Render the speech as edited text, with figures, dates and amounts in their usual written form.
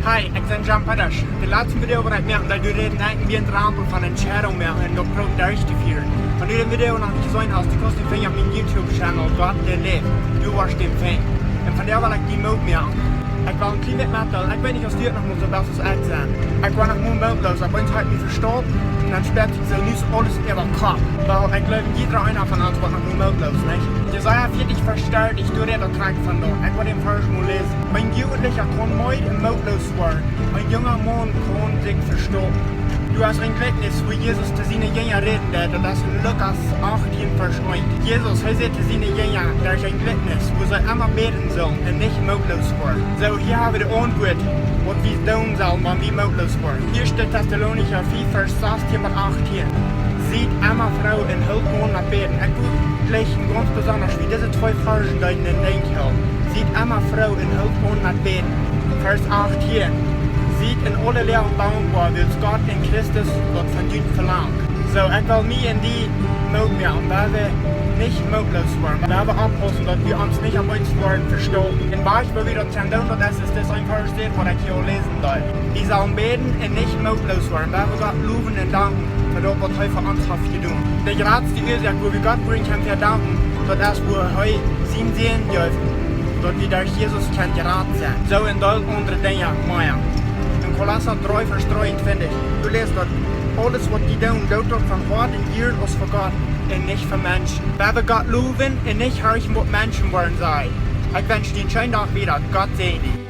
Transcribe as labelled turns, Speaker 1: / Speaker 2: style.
Speaker 1: Hi, ik ben Jan Padas. De laatste video waar ik merk dat u reden wie een drempel van een shadow meer en nog probeert thuis te vieren. Van deze video nog niet gezien hast, die kost een op mijn YouTube channel God de Leef. Du warst den fan. En van daar wil ik die mode meer. Ik wil een klein beetje metal. Ik weet niet of het nog moet zo best als echt zijn. Ik wil nog moe modeloos, aber uns halt nicht verstorben. Und dann sperrt sich so nicht alles über den Kopf. Weil ich glaube, jeder einer von uns wird noch moe modeloos, nicht? Jesaja 40 verstört, ich tue der krank von da. Ich will den Vers mal lesen. Mein Jugendlicher kann mooi en modeloos worden. Ein junger Mann kann sich verstorben. Du hast ein Gleichnis, wo Jesus zu seinen Jüngern reden wird, und das in Lukas 18 Vers 1. Jesus, er sagt zu seinen Jüngern, da ist ein Gleichnis, wo sie immer beten sollen und nicht modeloos werden. So, hier haben wir die Antwort, was wir tun sollen, wenn wir modeloos werden. 1. Thessalonicher 4, Vers 16 bis 18. Sieht immer Frau in Hilfe nach beten. Ich will gleich ganz besonders, wie diese zwei Versen da in den Denken haben. Sieht immer Frau in Hilfe nach beten. Vers 18. Sieht in alle Lehren bauen, wo Gott in Christus wat von dir verlangt. So, ich will nie in die Not mehr, weil wir nicht modeloos werden. Weil wir aufpassen, dass wir uns nicht am uns werden verstorben. In Beispiel wieder zu tun, das ist das ein Vers, was ich hier lesen soll. Die sollen beten und nicht modeloos werden, weil wir Gott loben und danken für das, was er für uns hat getan. Die geradste Ursache, wo wir Gott bringen können, verdanken, dass wir heute sehen dürfen, dass wir durch Jesus geraten sind. So in all andere Dinge mehr. Kolosser 3 vers 23. Du leest dat alles wat die doen, doet dat van hart en eer als voor God en niet voor mensen. We hebben God loven en niet horchen wat mensen worden zijn. Ik wens je een schönen dag wieder. Gott segne dich.